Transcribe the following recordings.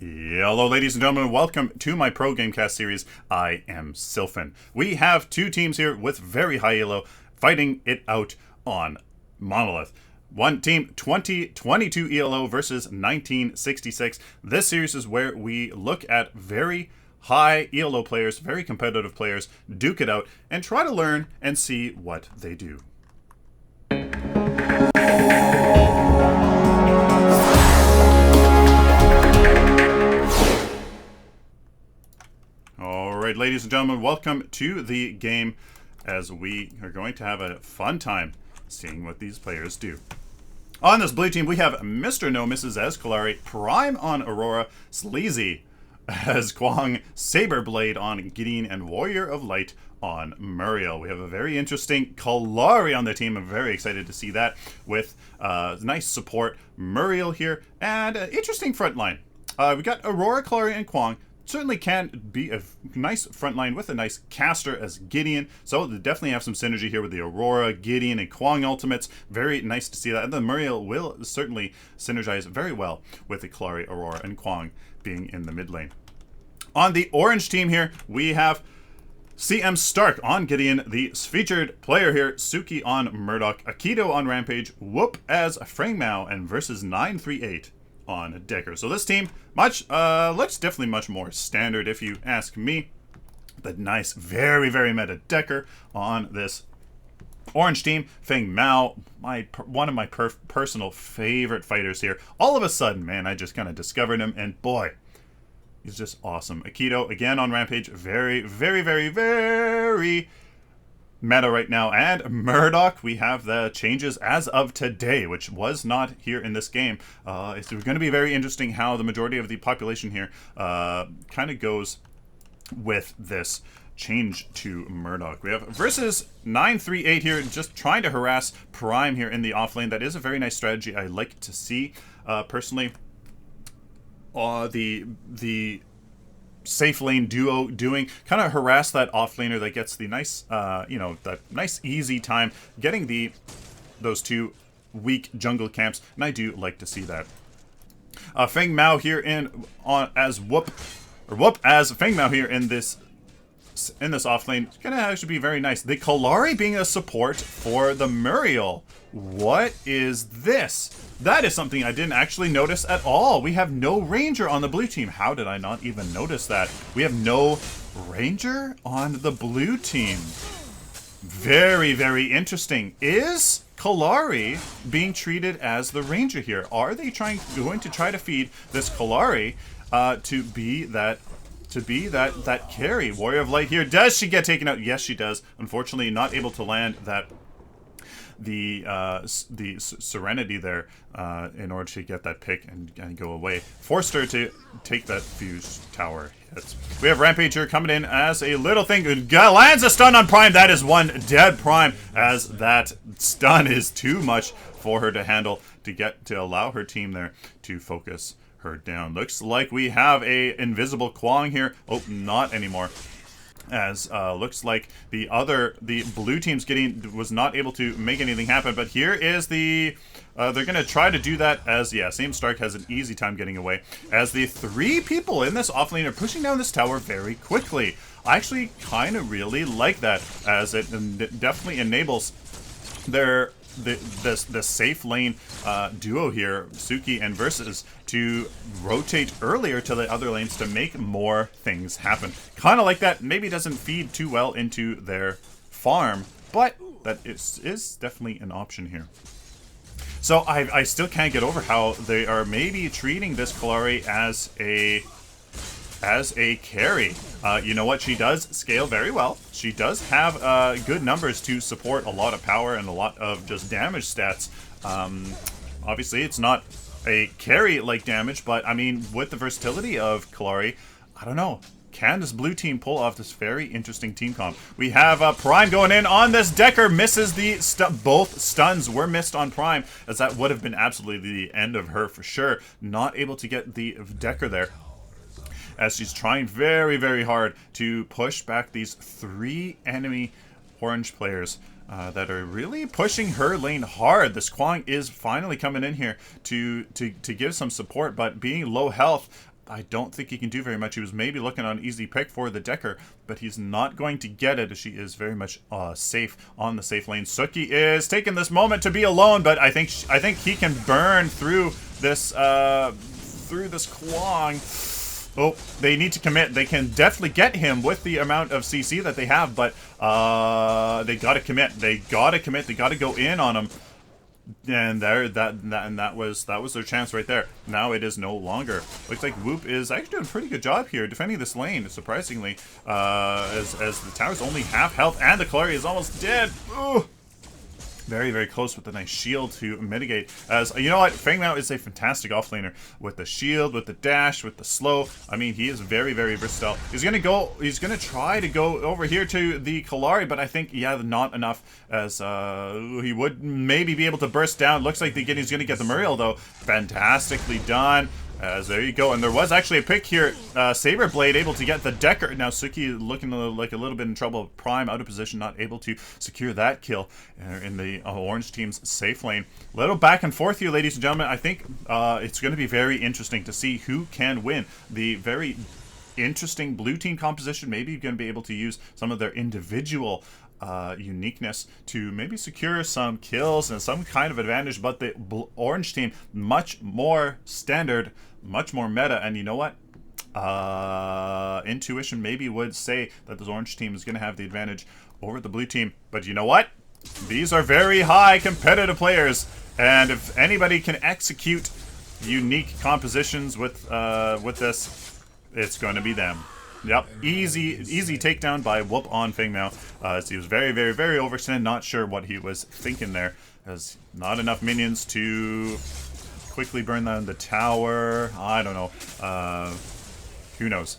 Hello, ladies and gentlemen. Welcome to my Pro Gamecast series. I am Sylphin. We have two teams here with very high ELO fighting it out on Monolith. One team, 2022 ELO versus 1966. This series is where we look at very high ELO players, very competitive players, duke it out, and try to learn and see what they do. Alright, ladies and gentlemen, welcome to the game as we are going to have a fun time seeing what these players do. On this blue team, we have Mr. No Mrs. as Kalari, Prime on Aurora, Sleazy as Kwang, Saberblade on Gideon, and Warrior of Light on Muriel. We have a very interesting Kalari on the team. I'm very excited to see that with nice support Muriel here and interesting front line. We got Aurora, Kalari, and Kwang. Certainly can be a nice front line with a nice caster as Gideon. So they definitely have some synergy here with the Aurora, Gideon, and Kwang ultimates. Very nice to see that. And the Muriel will certainly synergize very well with the Kalari, Aurora, and Kwang being in the mid lane. On the orange team here, we have CM Stark on Gideon, the featured player here, Suki on Murdoch, Akito on Rampage, Whoop as Frangmao, and versus 938 on Decker. So this team looks definitely much more standard if you ask me. The nice, very, very meta Decker on this orange team. Feng Mao, one of my personal favorite fighters here. All of a sudden, man, I just kind of discovered him, and boy, he's just awesome. Akito, again on Rampage, very, very, very, very meta right now. And Murdoch, we have the changes as of today, which was not here in this game. It's going to be very interesting how the majority of the population here kind of goes with this change to Murdoch. We have versus 938 here, just trying to harass Prime here in the offlane. That is a very nice strategy I like to see personally. The safe lane duo doing kind of harass that offlaner that gets the nice that nice easy time getting those two weak jungle camps, and I do like to see that. Feng Mao here as Whoop as Feng Mao here in this offlane. It's gonna actually be very nice. The Kalari being a support for the Muriel. What is this? That is something I didn't actually notice at all. We have no Ranger on the blue team. How did I not even notice that? We have no Ranger on the blue team. Very, very interesting. Is Kalari being treated as the Ranger here? Are they going to try to feed this Kalari to be that carry? Warrior of Light here. Does she get taken out? Yes, she does. Unfortunately, not able to land the Serenity there in order to get that pick and go away. Forced her to take that fuse tower hit. We have Rampage here coming in as a little thing. Lands a stun on Prime. That is one dead Prime, as that stun is too much for her to handle to allow her team there to focus her down. Looks like we have a invisible Kwang here. Oh, not anymore. As looks like the blue team's was not able to make anything happen, but here is they're gonna try to do that as Same Stark has an easy time getting away as the three people in this offlane are pushing down this tower very quickly. I actually kind of really like that, as it definitely enables the safe lane duo here, Suki and Versus, to rotate earlier to the other lanes to make more things happen. Kind of like that. Maybe doesn't feed too well into their farm, but that is definitely an option here. So I still can't get over how they are maybe treating this Kalari as a carry. You know what? She does scale very well. She does have good numbers to support a lot of power and a lot of just damage stats. Obviously, it's not a carry-like damage, but I mean, with the versatility of Kalari, I don't know. Can this blue team pull off this very interesting team comp? We have Prime going in on this Decker, misses both stuns were missed on Prime, as that would have been absolutely the end of her for sure. Not able to get the Decker there, as she's trying very, very hard to push back these three enemy orange players that are really pushing her lane hard. This Kwang is finally coming in here to give some support, but being low health, I don't think he can do very much. He was maybe looking on easy pick for the Decker, but he's not going to get it as she is very much safe on the safe lane. Suki is taking this moment to be alone, but I think he can burn through this Kwang. Oh, they need to commit. They can definitely get him with the amount of CC that they have, but they gotta commit. They gotta commit. They gotta go in on him. And that was their chance right there. Now it is no longer. Looks like Whoop is actually doing a pretty good job here defending this lane, surprisingly. As the tower's only half health and the Kalari is almost dead. Ooh. Very, very close with a nice shield to mitigate. As you know what, Feng Mao is a fantastic offlaner with the shield, with the dash, with the slow. I mean, he is very, very versatile. He's gonna try to go over here to the Kalari, but I think, yeah, not enough, as he would maybe be able to burst down. Looks like he's gonna get the Muriel though. Fantastically done. As there you go, and there was actually a pick here. Saberblade able to get the Decker. Now Suki looking like a little bit in trouble. Prime out of position, not able to secure that kill in the orange team's safe lane. Little back and forth here, ladies and gentlemen. I think it's going to be very interesting to see who can win. The very interesting blue team composition. Maybe you're going to be able to use some of their individual uniqueness to maybe secure some kills and some kind of advantage, but the orange team much more standard, much more meta. And you know what, intuition maybe would say that this orange team is going to have the advantage over the blue team, but you know what, these are very high competitive players, and if anybody can execute unique compositions with this, it's going to be them. Yep, easy takedown by Whoop on Feng Mao. As he was very, very, very overextended. Not sure what he was thinking there. As not enough minions to quickly burn down the tower. I don't know. Who knows?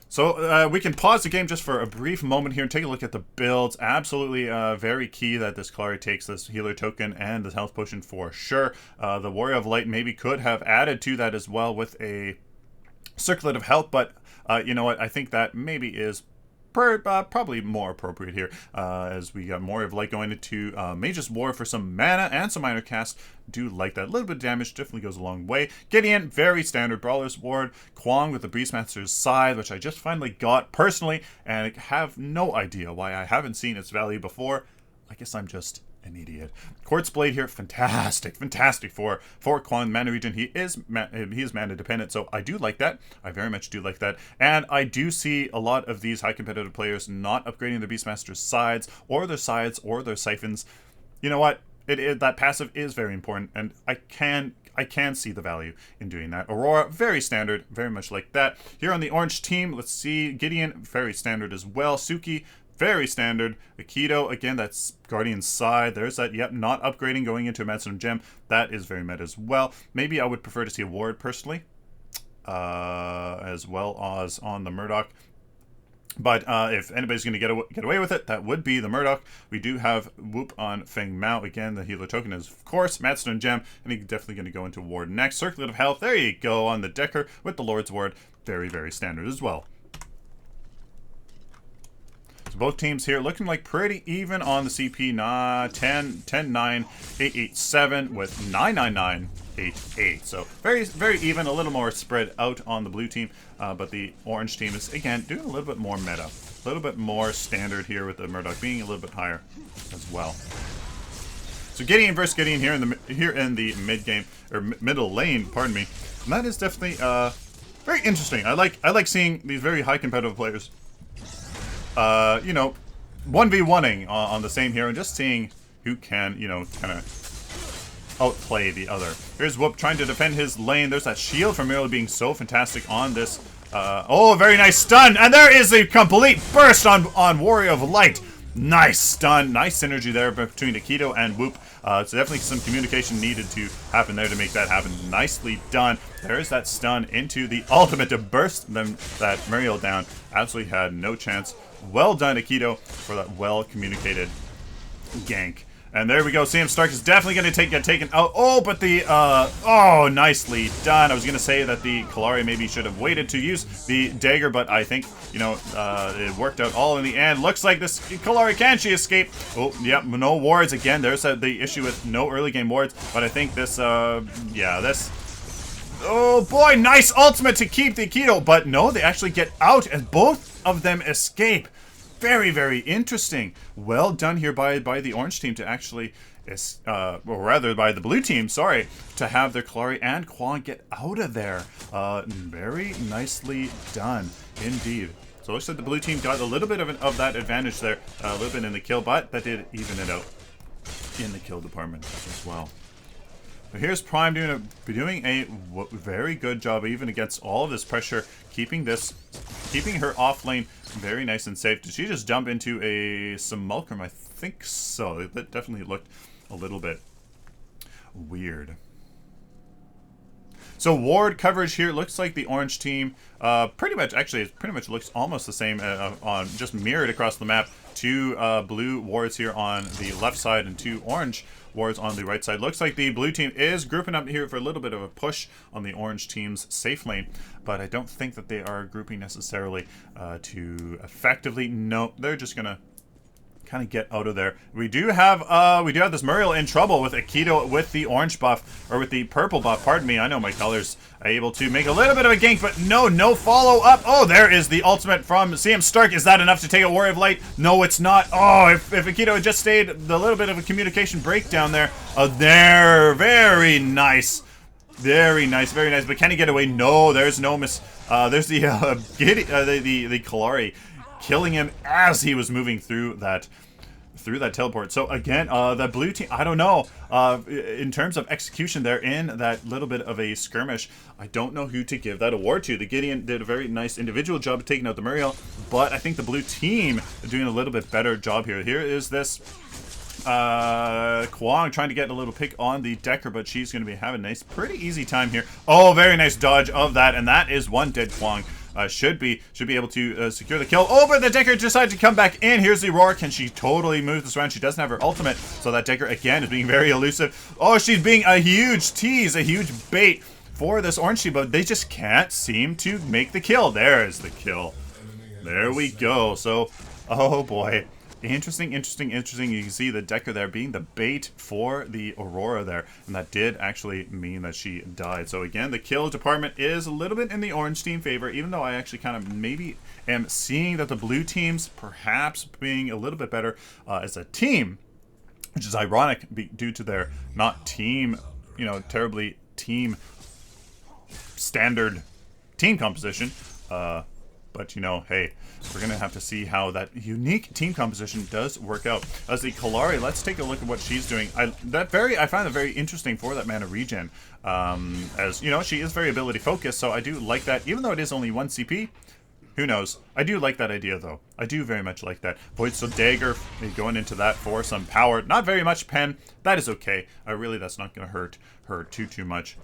So we can pause the game just for a brief moment here and take a look at the builds. Absolutely very key that this Kalari takes this healer token and the health potion for sure. The Warrior of Light maybe could have added to that as well with a Circlet of Health, but you know what, I think that maybe is probably more appropriate here, as we got more of Light going into Mage's War for some mana and some minor cast. Do like that. A little bit of damage definitely goes a long way. Gideon, very standard Brawler's Ward. Kwang with the Beastmaster's Scythe, which I just finally got personally, and I have no idea why I haven't seen its value before. I guess I'm just an idiot. Quartz Blade here, fantastic for Kwang mana region. He is mana dependent, so I do like that. I very much do like that, and I do see a lot of these high competitive players not upgrading their Beastmaster's sides or their Sylphins. You know what? That passive is very important, and I can see the value in doing that. Aurora, very standard, very much like that. Here on the orange team, let's see, Gideon, very standard as well. Suki, very standard. Aikido, again, that's Guardian's Side. There's that, yep, not upgrading, going into a Maximum Gem. That is very meta as well. Maybe I would prefer to see a Ward, personally, as well as on the Murdoch. But if anybody's going to get away with it, that would be the Murdoch. We do have Whoop on Feng Mao. Again, the healer token is, of course, Madstone Gem, and he's definitely going to go into Ward next. Circlet of Health, there you go, on the Decker with the Lord's Ward. Very, very standard as well. Both teams here looking like pretty even on the CP. 10, 9, 8, 8, 7 with 9, 9, 9, 8, 8. So very, very even, a little more spread out on the blue team. But the orange team is, again, doing a little bit more meta. A little bit more standard here with the Murdoch being a little bit higher as well. So Gideon versus Gideon here in the mid game, or middle lane, pardon me. And that is definitely very interesting. I like seeing these very high competitive players you know, 1v1ing on the same hero and just seeing who can, you know, kind of outplay the other. Here's Whoop trying to defend his lane. There's that shield from Muriel being so fantastic on this. Oh, very nice stun. And there is a complete burst on Warrior of Light. Nice stun. Nice synergy there between Aikido and Whoop. So definitely some communication needed to happen there to make that happen. Nicely done. There's that stun into the ultimate to burst that Muriel down. Absolutely had no chance. Well done, Aikido, for that well-communicated gank. And there we go. Sam Stark is definitely going to get taken out. Oh, but the, oh, nicely done. I was going to say that the Kalari maybe should have waited to use the dagger, but I think, you know, it worked out all in the end. Looks like this Kalari, can she escape? Oh, yep, no wards again. There's the issue with no early game wards, but I think this, yeah, this... Oh boy, nice ultimate to keep the Keto, but no, they actually get out and both of them escape. Very, very interesting. Well done here by the orange team to actually, or rather by the blue team, sorry, to have their Kalari and Kwang get out of there. Very nicely done, indeed. So it looks like the blue team got a little bit of that advantage there, a little bit in the kill, but that did even it out in the kill department as well. But here's Prime doing a very good job, even against all of this pressure, keeping her off lane very nice and safe. Did she just jump into a Simulacrum? I think so. That definitely looked a little bit weird. So ward coverage here looks like the orange team pretty much looks almost the same on just mirrored across the map. Two blue wards here on the left side and two orange wards on the right side. Looks like the blue team is grouping up here for a little bit of a push on the orange team's safe lane, but I don't think that they are grouping necessarily to effectively. No, they're just gonna kind of get out of there. We do have this Muriel in trouble with Aikido with the orange buff, or with the purple buff, pardon me, I know my colors, able to make a little bit of a gank, but no follow up. Oh, there is the ultimate from CM Stark. Is that enough to take a Warrior of Light? No, it's not. Oh, if Aikido had just stayed, the little bit of a communication breakdown there. There, very nice. Very nice, very nice. But can he get away? No, there's no miss. There's the the Kalari killing him as he was moving through that teleport. So again, the blue team, I don't know, in terms of execution there in that little bit of a skirmish, I don't know who to give that award to. The Gideon did a very nice individual job of taking out the Muriel, but I think the blue team is doing a little bit better job here. Here is this Kwang trying to get a little pick on the Decker, but she's going to be having a nice, pretty easy time here. Oh, very nice dodge of that, and that is one dead Kwang. Should be able to secure the kill. Oh, but the Decker decided to come back in. Here's the Aurora. Can she totally move this around? She doesn't have her ultimate, so that Decker again is being very elusive. Oh, she's being a huge tease, a huge bait for this orange team, but they just can't seem to make the kill. There is the kill. There we go. So, oh boy. Interesting. You can see the Decker there being the bait for the Aurora there, and that did actually mean that she died. So again, the kill department is a little bit in the orange team favor, even though I actually kind of maybe am seeing that the blue teams perhaps being a little bit better as a team, which is ironic due to their not team, terribly team standard team composition. But hey, we're going to have to see how that unique team composition does work out. As the Kalari, let's take a look at what she's doing. I find that very interesting for that mana regen. As she is very ability focused, so I do like that. Even though it is only 1 CP, who knows? I do like that idea though. I do very much like that. Void Steel Dagger, going into that for some power. Not very much pen. That is okay. Really, that's not going to hurt her too much.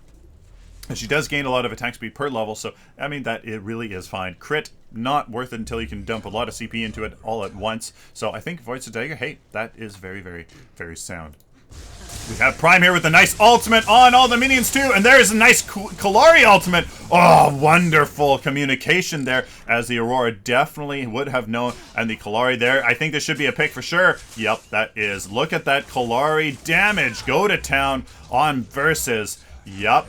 She does gain a lot of attack speed per level, so I mean that it really is fine. Crit, not worth it until you can dump a lot of CP into it all at once. So I think Void Steel Dagger, hey, that is very, very, very sound. We have Prime here with a nice ultimate on all the minions too, and there is a nice Kalari ultimate. Oh, wonderful communication there, as the Aurora definitely would have known, and the Kalari there, I think this should be a pick for sure. Yep, that is. Look at that Kalari damage. Go to town on Versus. Yep,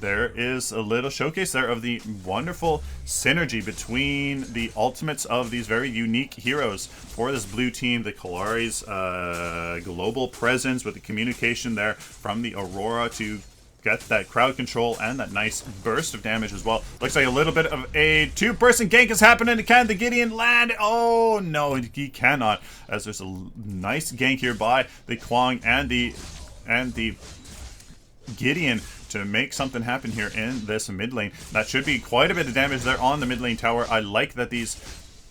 there is a little showcase there of the wonderful synergy between the ultimates of these very unique heroes for this blue team. The Kalari's global presence with the communication there from the Aurora to get that crowd control and that nice burst of damage as well. Looks like a little bit of a two-person gank is happening. Can the Gideon land? Oh no, he cannot, as there's a nice gank here by the Kwang and the Gideon to make something happen here in this mid lane. That should be quite a bit of damage there on the mid lane tower. I like that these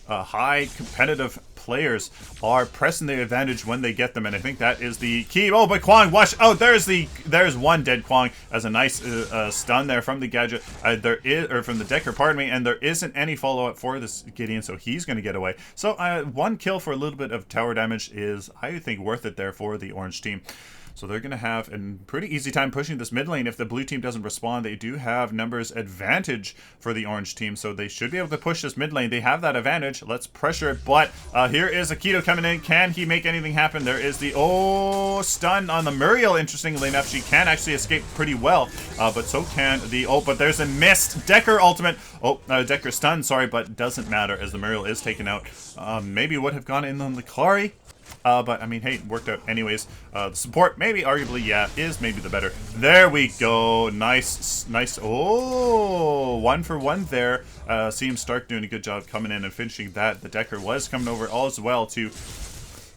high competitive players are pressing the advantage when they get them, and I think that is the key. Oh, but Kwang, watch out! There's one dead Kwang as a nice stun there from the gadget. From the Decker, pardon me, and there isn't any follow up for this Gideon, so he's going to get away. So one kill for a little bit of tower damage is, I think, worth it there for the orange team. So they're going to have a pretty easy time pushing this mid lane. If the blue team doesn't respond, they do have numbers advantage for the orange team. So they should be able to push this mid lane. They have that advantage. Let's pressure it. But here is Akito coming in. Can he make anything happen? There is the, stun on the Muriel, interestingly enough. She can actually escape pretty well. But so can the, but there's a missed Decker ultimate. Decker stun, sorry, but doesn't matter as the Muriel is taken out. Maybe would have gone in on the Klari. But I mean, hey, worked out anyways. The support, maybe, arguably, yeah, is maybe the better. There we go. Nice. Oh, 1 for 1 there. CM Stark doing a good job coming in and finishing that. The Decker was coming over all as well to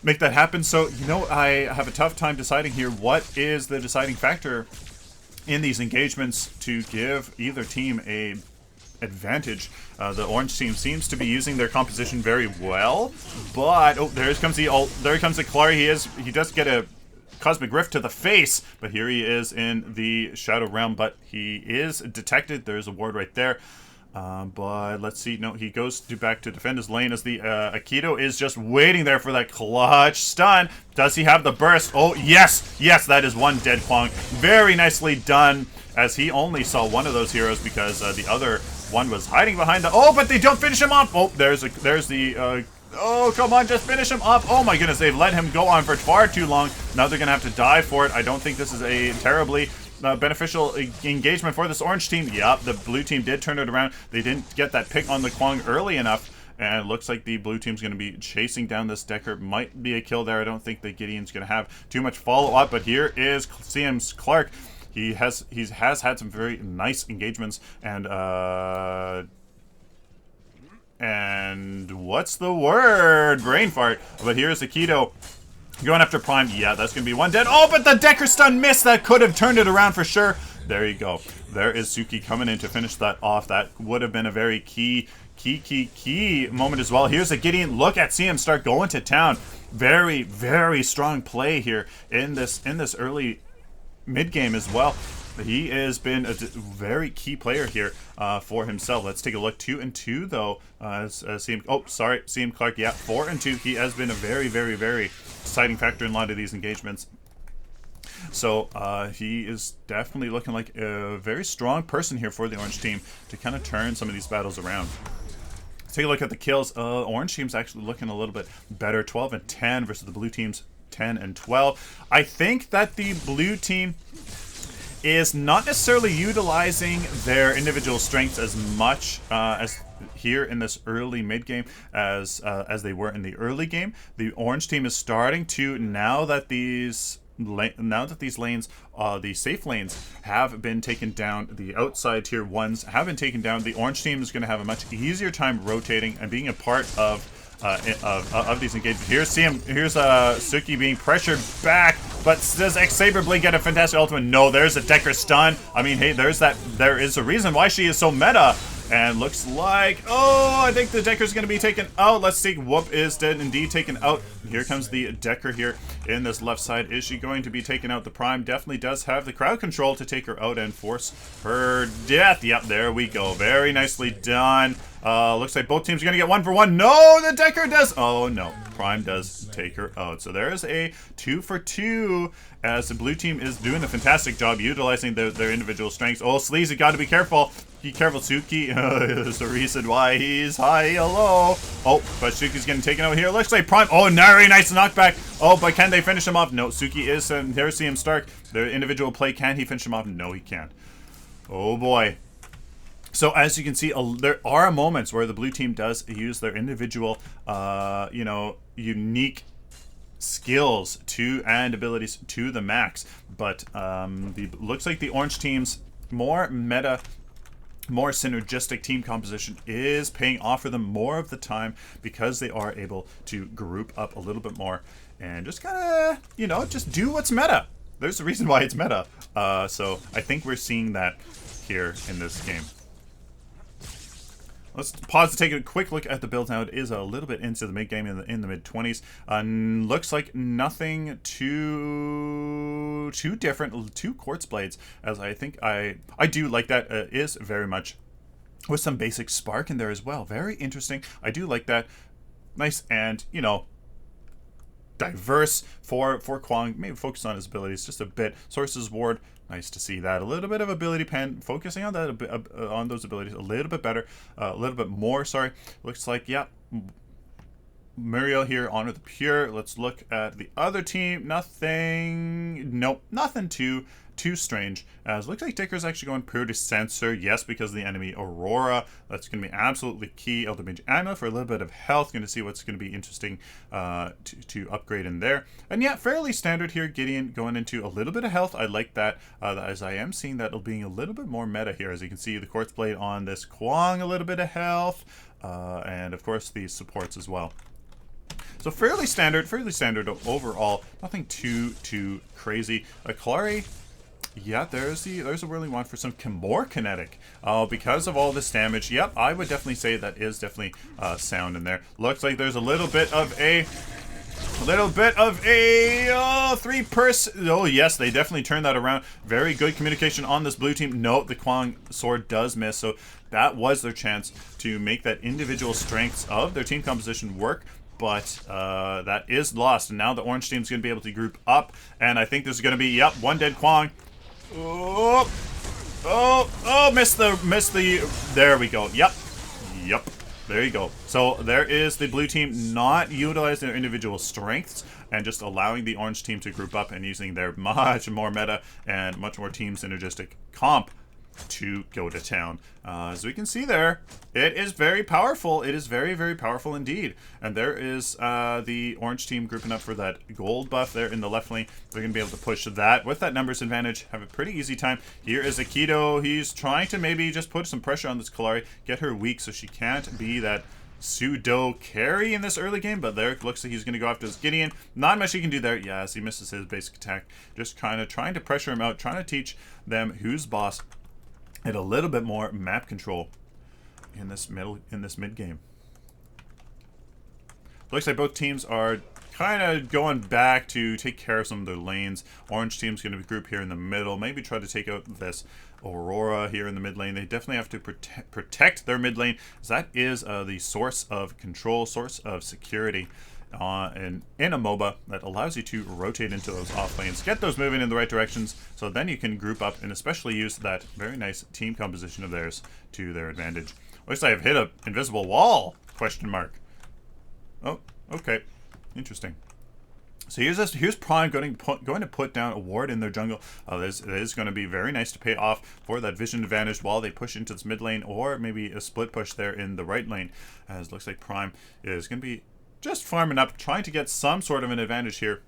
make that happen. So, you know, I have a tough time deciding here what is the deciding factor in these engagements to give either team a advantage. The orange team seems to be using their composition very well, but there comes the Klari. He does get a Cosmic Rift to the face, but here he is in the Shadow Realm, but he is detected. There's a ward right there. But let's see. No, he goes back to defend his lane as the Akito is just waiting there for that clutch stun. Does he have the burst? Oh, yes, that is one dead Kwong. Very nicely done, as he only saw one of those heroes because the other one was hiding behind the, but they don't finish him off. There's the come on, just finish him up. Oh my goodness, they've let him go on for far too long. Now they're gonna have to die for it. I don't think this is a terribly beneficial engagement for this orange team. Yep, the blue team did turn it around. They didn't get that pick on the Kwong early enough, and it looks like the blue team's going to be chasing down this Decker. Might be a kill there. I don't think the Gideon's going to have too much follow-up, but here is CM's Clark. He has had some very nice engagements, and what's the word? Brain fart. But here's Akito going after Prime. Yeah, that's going to be one dead. But the Decker stun missed. That could have turned it around for sure. There you go. There is Suki coming in to finish that off. That would have been a very key moment as well. Here's a Gideon. Look at CM Stark going to town. Very, very strong play here in this early mid game as well. He has been a very key player here for himself. Let's take a look. 2 and 2 though. CM Clark. Yeah, 4 and 2. He has been a very, very, very deciding factor in a lot of these engagements. So he is definitely looking like a very strong person here for the orange team to kind of turn some of these battles around. Let's take a look at the kills. Orange team's actually looking a little bit better. 12 and 10 versus the blue team's 10 and 12. I think that the blue team is not necessarily utilizing their individual strengths as much as here in this early mid game as they were in the early game. The orange team is starting to, now that these lanes, the safe lanes have been taken down, the outside tier ones have been taken down, the orange team is going to have a much easier time rotating and being a part of these engagements. Here's Suki being pressured back, but does X-Saber Blade get a fantastic ultimate? No, there's a Decker stun. I mean, hey, there is a reason why she is so meta. And looks like, I think the Decker's going to be taken out. Let's see. Whoop is dead indeed taken out. Here comes the Decker here in this left side. Is she going to be taken out? The Prime definitely does have the crowd control to take her out and force her death. Yep, there we go. Very nicely done. Looks like both teams are going to get 1 for 1. No, the Decker does. Oh, no. Prime does take her out. So there's a 2 for 2 as the blue team is doing a fantastic job utilizing their individual strengths. Sleazy, got to be careful. Be careful, Suki. There's a reason why he's high low. But Suki's getting taken out here. Looks like Prime. Very nice knockback. But can they finish him off? No, Suki is. There's CM Stark. Their individual play. Can he finish him off? No, he can't. Oh, boy. So as you can see, there are moments where the blue team does use their individual, unique skills and abilities to the max. But looks like the orange team's more meta, more synergistic team composition is paying off for them more of the time because they are able to group up a little bit more and just kind of, just do what's meta. There's a reason why it's meta. So I think we're seeing that here in this game. Let's pause to take a quick look at the build now. It is a little bit into the mid game in the mid 20s. Looks like nothing too different. 2 quartz blades, as I think I do like that. Is very much with some basic spark in there as well. Very interesting. I do like that. Nice, and diverse for Kwang. Maybe focus on his abilities just a bit. Sources Ward, nice to see that. A little bit of ability pen, focusing on that on those abilities a little bit better, a little bit more. Sorry, looks like yeah. Muriel here, Honor the Pure. Let's look at the other team. Nothing. Nope, nothing too strange. As looks like Dicker's actually going Pure to Censor. Yes, because of the enemy Aurora. That's going to be absolutely key. Elder Mage Ammo for a little bit of health. Going to see what's going to be interesting to upgrade in there. And yeah, fairly standard here. Gideon going into a little bit of health. I like that, as I am seeing that being a little bit more meta here. As you can see, the Quartz Blade on this Kwang, a little bit of health. And of course, these supports as well. So fairly standard overall. Nothing too crazy. Kalari, yeah, there's a whirling one for some more kinetic. Because of all this damage. Yep, I would definitely say that is definitely sound in there. Looks like there's a little bit of a 3-person. Oh yes, they definitely turned that around. Very good communication on this blue team. No, the Kwang sword does miss, so that was their chance to make that individual strengths of their team composition work. But that is lost, and now the orange team's going to be able to group up, and I think there's going to be, yep, one dead Kwang. Missed the, there we go. Yep, there you go. So there is the blue team not utilizing their individual strengths and just allowing the orange team to group up and using their much more meta and much more team synergistic comp to go to town. As we can see there, it is very powerful. It is very powerful indeed. And there is the orange team grouping up for that gold buff there in the left lane. They're going to be able to push that with that numbers advantage. Have a pretty easy time. Here is Aikido. He's trying to maybe just put some pressure on this Kalari, get her weak so she can't be that pseudo carry in this early game, but there it looks like he's going to go after his Gideon. Not much he can do there. Yes, he misses his basic attack. Just kind of trying to pressure him out, trying to teach them who's boss. And a little bit more map control in this mid game. Looks like both teams are kind of going back to take care of some of their lanes. Orange team's going to group here in the middle. Maybe try to take out this Aurora here in the mid lane. They definitely have to protect their mid lane, as that is the source of control, source of security. And in a MOBA that allows you to rotate into those off lanes, get those moving in the right directions, so then you can group up and especially use that very nice team composition of theirs to their advantage. Looks like I've hit a invisible wall, question mark. Oh, okay, interesting. So here's Prime going to put down a ward in their jungle. This is going to be very nice to pay off for that vision advantage while they push into this mid lane, or maybe a split push there in the right lane, as looks like Prime is going to be just farming up, trying to get some sort of an advantage here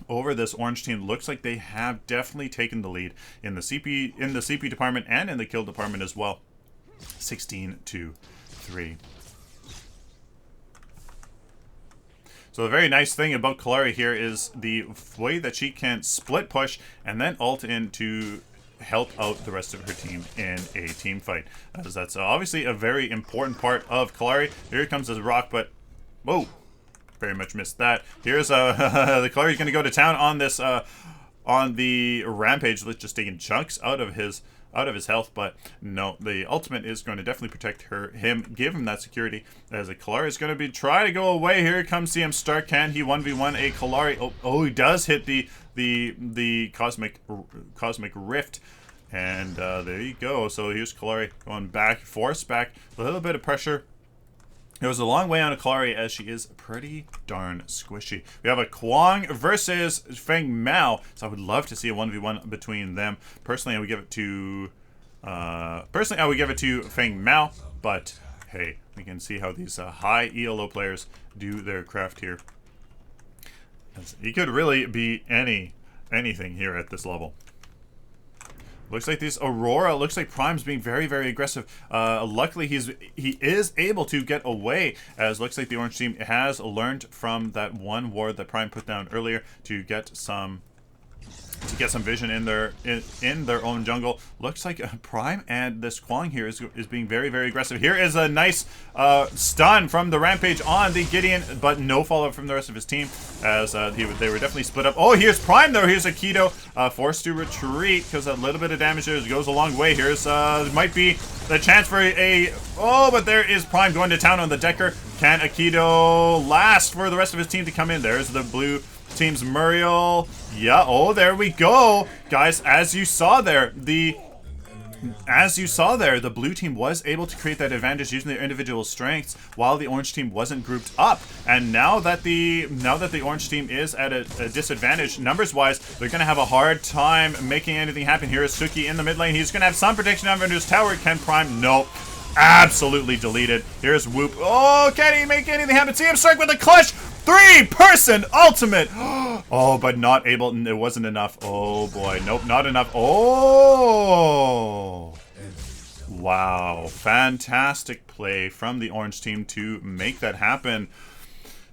over this orange team. Looks like they have definitely taken the lead in the CP department and in the kill department as well. 16-3. So the very nice thing about Kalari here is the way that she can split push and then ult in to help out the rest of her team in a team fight, as that's obviously a very important part of Kalari. Here comes this rock, but whoa, very much missed that. Here's the Kalari's going to go to town on this on the rampage. Let's just taking chunks out of his health, but no, the ultimate is going to definitely protect him, give him that security, as a Kalari is going to be try to go away. Here comes CM Stark. Can he 1v1 a Kalari? Oh, he does hit the cosmic rift. And there you go. So here's Kalari going back, force back, a little bit of pressure. It was a long way on a Kalari, as she is pretty darn squishy. We have a Kwang versus Feng Mao, so I would love to see a 1v1 between them. Personally, I would give it to Feng Mao, but hey, we can see how these high ELO players do their craft here. He could really be anything here at this level. Looks like this Aurora, looks like Prime's being very aggressive. Luckily, he is able to get away, as looks like the orange team has learned from that one ward that Prime put down earlier to get some vision in their own jungle. Looks like Prime and this Kwang here is being very aggressive. Here is a nice stun from the rampage on the Gideon, but no follow-up from the rest of his team, as they were definitely split up. Oh, here's Prime though. Here's Aikido forced to retreat, because a little bit of damage there goes a long way. Here's might be the chance for but there is Prime going to town on the Decker. Can Aikido last for the rest of his team to come in? There's the blue team's Muriel. Yeah, oh, there we go. Guys, as you saw there, the blue team was able to create that advantage using their individual strengths while the orange team wasn't grouped up. And now that the orange team is at a disadvantage numbers-wise, they're going to have a hard time making anything happen. Here is Suki in the mid lane. He's going to have some protection under his tower. Can Prime? No. Absolutely deleted. Here's Whoop. Oh, can he make anything happen? See him strike with a clutch. 3-person ultimate. Oh, but not able. It wasn't enough. Oh boy. Nope, not enough. Oh. Wow. Fantastic play from the orange team to make that happen.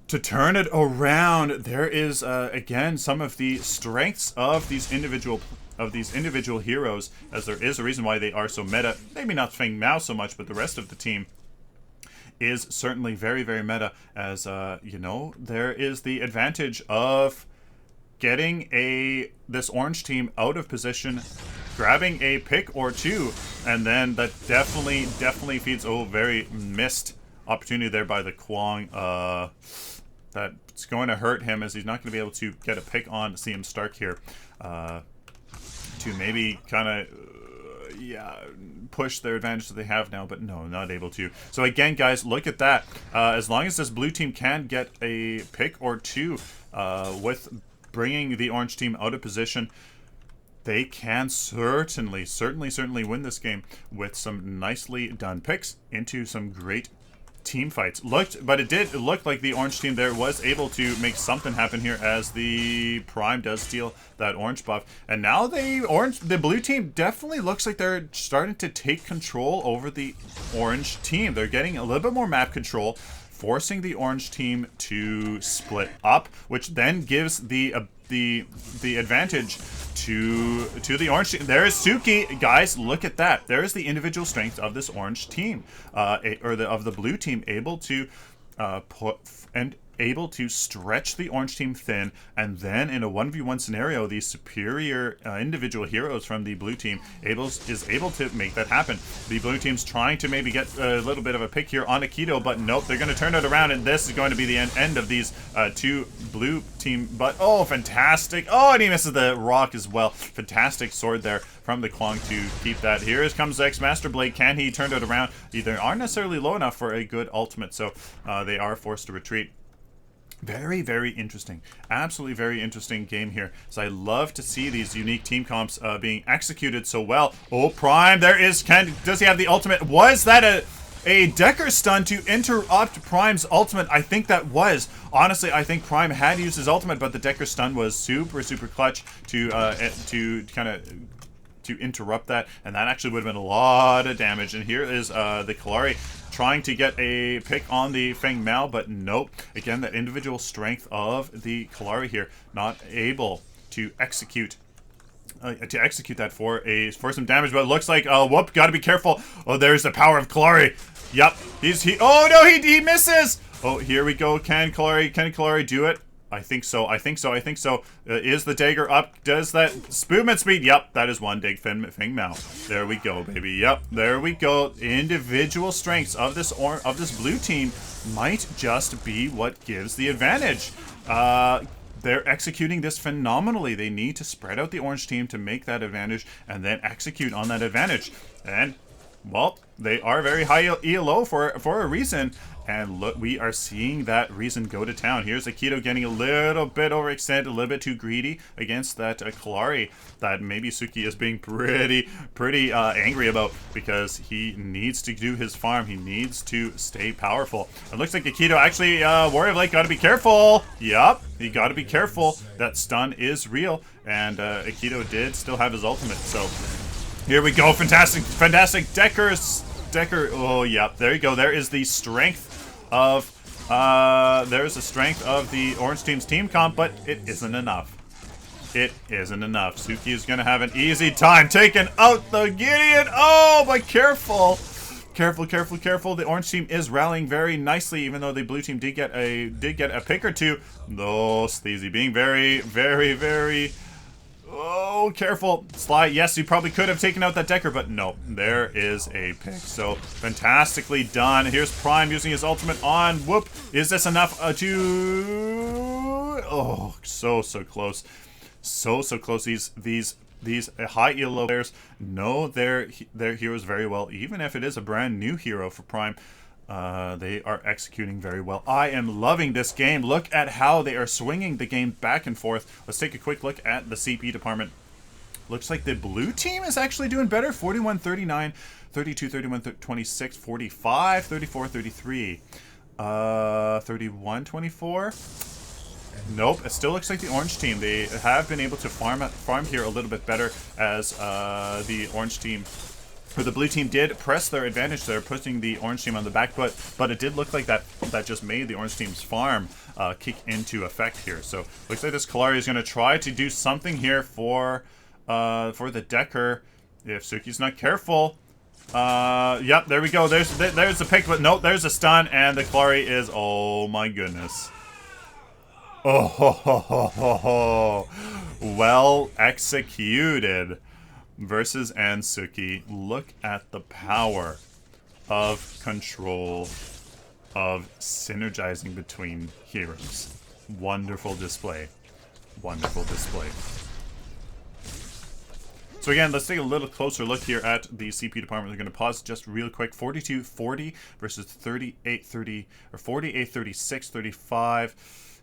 To turn it around, there is again some of the strengths of these individual heroes, as there is a reason why they are so meta. Maybe not Feng Mao so much, but the rest of the team is certainly very, very meta, as you know, there is the advantage of getting this orange team out of position, grabbing a pick or two, and then that definitely feeds. Oh, very missed opportunity there by the Kwong. That's going to hurt him, as he's not going to be able to get a pick on CM Stark here, to maybe kind of push their advantage that they have now, but no, not able to. So again, guys, look at that. As long as this blue team can get a pick or two with bringing the orange team out of position, they can certainly win this game with some nicely done picks into some great team fights. It looked like the orange team there was able to make something happen here, as the Prime does steal that orange buff. And now the blue team definitely looks like they're starting to take control over the orange team. They're getting a little bit more map control, forcing the orange team to split up, which then gives the advantage to the orange team. There is Suki. Guys, look at that. There's the individual strength of this orange team, of the blue team, able to able to stretch the orange team thin, and then in a 1v1 scenario, the superior individual heroes from the blue team is able to make that happen. The blue team's trying to maybe get a little bit of a pick here on Aikido, but nope, they're going to turn it around, and this is going to be the end of these two blue team. But oh, fantastic. Oh, and he misses the rock as well. Fantastic sword there from the Kwong to keep that. Here comes X Master Blade. Can he turn it around? They aren't necessarily low enough for a good ultimate, so they are forced to retreat. Very, very interesting. Absolutely very interesting game here. So I love to see these unique team comps being executed so well. Oh, Prime, there is does he have the ultimate? Was that a Decker stun to interrupt Prime's ultimate? I think that was. Honestly, I think Prime had used his ultimate, but the Decker stun was super, super clutch to kind of interrupt that, and that actually would have been a lot of damage. And here is the Kalari trying to get a pick on the Feng Mao, but nope. Again, that individual strength of the Kalari here, not able to execute that for some damage. But it looks like whoop, gotta be careful. Oh, there's the power of Kalari. Yep, oh no, he misses. Oh, here we go. Can Kalari do it? I think so. Is the dagger up? Does that movement speed? Yep, that is one dig Feng Mao. There we go, baby. Yep, there we go. Individual strengths of this blue team might just be what gives the advantage. They're executing this phenomenally. They need to spread out the orange team to make that advantage and then execute on that advantage. And well, they are very high ELO for a reason. And look, we are seeing that reason go to town. Here's Aikido getting a little bit overextended, a little bit too greedy against that Kalari that maybe Suki is being pretty angry about, because he needs to do his farm. He needs to stay powerful. It looks like Aikido actually, Warrior of Light, gotta be careful. Yup, you gotta be careful. That stun is real, and Aikido did still have his ultimate. So here we go. Fantastic Decker. Oh, yep. There you go. There is the strength of the orange team's team comp, but it isn't enough. It isn't enough. Suki is gonna have an easy time taking out the Gideon. Oh, but careful. The orange team is rallying very nicely, even though the blue team did get a pick or two. No, Sleazy being very, very, very. Oh, careful. Sly, yes, you probably could have taken out that Decker, but no. There is a pick. So, fantastically done. Here's Prime using his ultimate on. Whoop. Is this enough to... Oh, so close. So close. These high ELO players know their heroes very well, even if it is a brand new hero for Prime. They are executing very well. I am loving this game. Look at how they are swinging the game back and forth. Let's take a quick look at the CP department. Looks like the blue team is actually doing better. 41-39, 32-31-26, 45, 34-33, 31-24. Nope, it still looks like the orange team. They have been able to farm here a little bit better as the orange team, or the blue team, did press their advantage there, putting the orange team on the back foot, but it did look like that just made the orange team's farm kick into effect here. So looks like this Kalari is going to try to do something here for the Decker if Suki's not careful. Yep, there we go. There's the pick, but nope, there's a stun, and the Kalari is, oh my goodness. Oh, ho, ho, ho, ho, ho. Well executed versus Ansuki. Look at the power of control, of synergizing between heroes. Wonderful display. Wonderful display. So again, let's take a little closer look here at the CP department. We're going to pause just real quick. 42-40 versus 38-30, or 48-36, 35.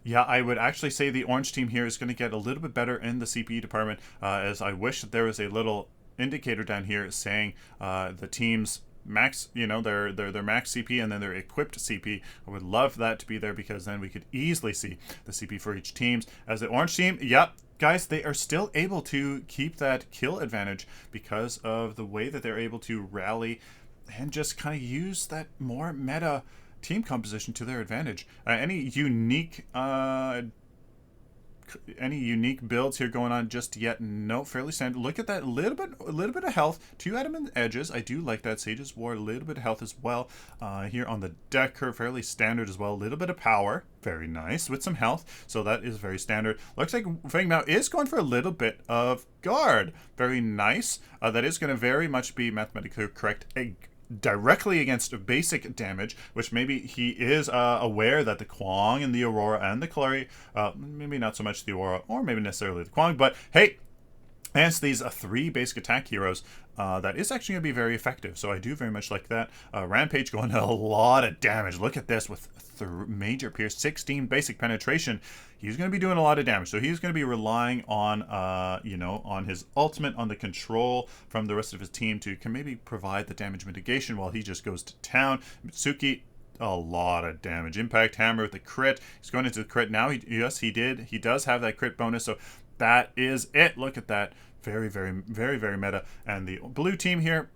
Yeah, I would actually say the orange team here is going to get a little bit better in the CP department, as I wish that there was a little indicator down here saying the team's max, you know, their max CP and then their equipped CP. I would love that to be there, because then we could easily see the CP for each teams. As the orange team, yep, guys, they are still able to keep that kill advantage because of the way that they're able to rally and just kind of use that more meta team composition to their advantage. Any unique builds here going on just yet? No, fairly standard. Look at that, a little bit of health. 2 adamant edges. I do like that. Sage's War, a little bit of health as well. Here on the Decker, fairly standard as well. A little bit of power, very nice, with some health. So that is very standard. Looks like Feng Mao is going for a little bit of guard. Very nice. That is going to very much be mathematically correct. Directly against basic damage, which maybe he is aware that the Kwang and the Aurora and the Kalari, maybe not so much the Aurora or maybe necessarily the Kwang, but hey, against these 3 basic attack heroes, that is actually going to be very effective. So I do very much like that. Rampage going a lot of damage. Look at this with major pierce, 16 basic penetration. He's going to be doing a lot of damage. So he's going to be relying on, on his ultimate, on the control from the rest of his team to can maybe provide the damage mitigation while he just goes to town. Mitsuki, a lot of damage. Impact Hammer with the crit. He's going into the crit now. He does have that crit bonus. So that is it. Look at that. Very, very, very, very meta. And the blue team here,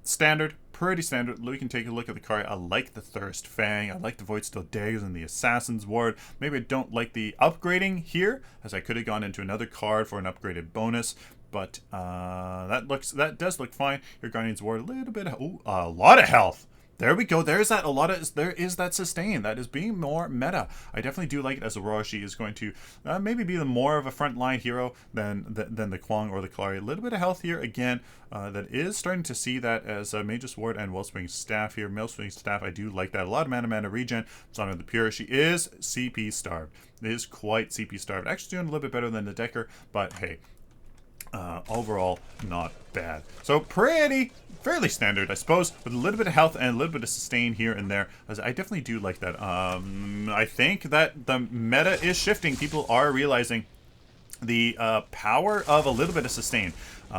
standard, pretty standard. We can take a look at the card. I like the Thirst Fang. I like the Void Steel Daggers and the Assassin's Ward. Maybe I don't like the upgrading here, as I could have gone into another card for an upgraded bonus. But that does look fine. Your Guardian's Ward, a little bit of, a lot of health. There we go. There is that sustain. That is being more meta. I definitely do like it, as Aurora. She is going to maybe be the more of a frontline hero than the Kwang or the Kalari. A little bit of health here again. That is starting to see that as Mage's Ward and Wellspring Staff here. Wellspring Staff, I do like that. A lot of mana regen. Son of the Pure. She is CP starved. It is quite CP starved. Actually doing a little bit better than the Decker, but hey. Overall, not bad. So fairly standard, I suppose, with a little bit of health and a little bit of sustain here and there. As I definitely do like that. I think that the meta is shifting. People are realizing the power of a little bit of sustain,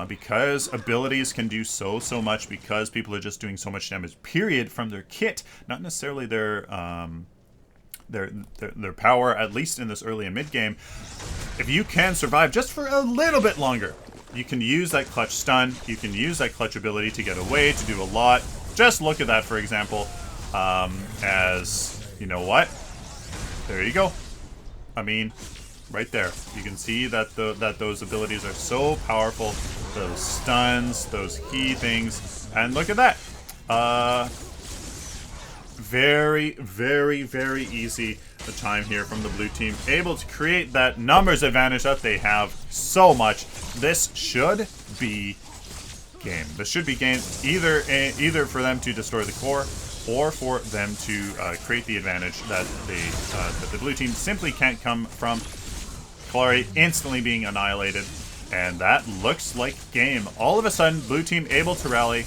because abilities can do so much, because people are just doing so much damage, period, from their kit, not necessarily their power, at least in this early and mid game. If you can survive just for a little bit longer, you can use that clutch stun, you can use that clutch ability to get away, to do a lot. Just look at that, for example, as, you know what? There you go. I mean, right there. You can see that those abilities are so powerful. Those stuns, those key things, and look at that. very, very, very easy time here from the blue team. Able to create that numbers advantage that they have so much. This should be game. This should be game either for them to destroy the core or for them to create the advantage that the blue team simply can't come from. Clary instantly being annihilated, and that looks like game. All of a sudden, blue team able to rally,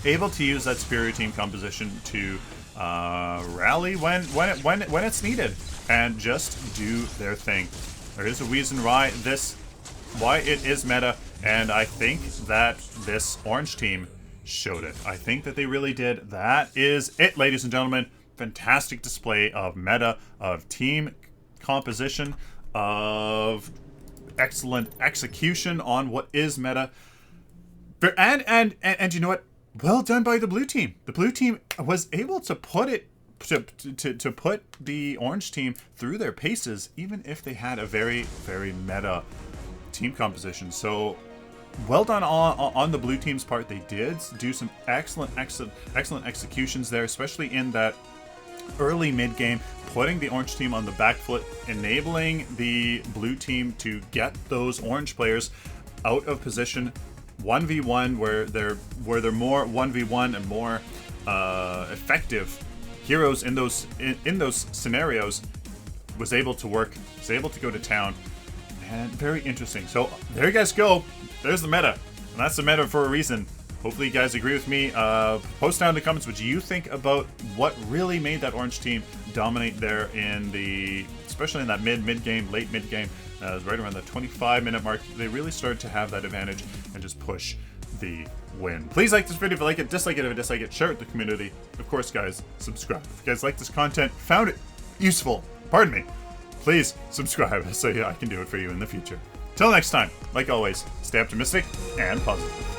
able to use that superior team composition to rally when it's needed and just do their thing. There is a reason why it is meta, and I think that this orange team showed it. I think that they really did. That is it, ladies and gentlemen. Fantastic display of meta, of team composition, of excellent execution on what is meta. And you know what? Well done by the blue team. The blue team was able to put it to put the orange team through their paces, even if they had a very, very meta team composition. So well done on the blue team's part. They did do some excellent executions there, especially in that early mid game, putting the orange team on the back foot, enabling the blue team to get those orange players out of position 1v1, where they're more 1v1 and more effective heroes in those scenarios. Was able to work, was able to go to town, and very interesting. So there you guys go. There's the meta, and that's the meta for a reason. Hopefully you guys agree with me. Post down in the comments what you think about what really made that orange team dominate there especially in that mid game, late mid game. Right around the 25-minute mark, they really started to have that advantage and just push the win. Please like this video if you like it, dislike it if you dislike it, share it with the community. Of course, guys, subscribe. If you guys like this content, found it useful, pardon me, please subscribe so I can do it for you in the future. Till next time, like always, stay optimistic and positive.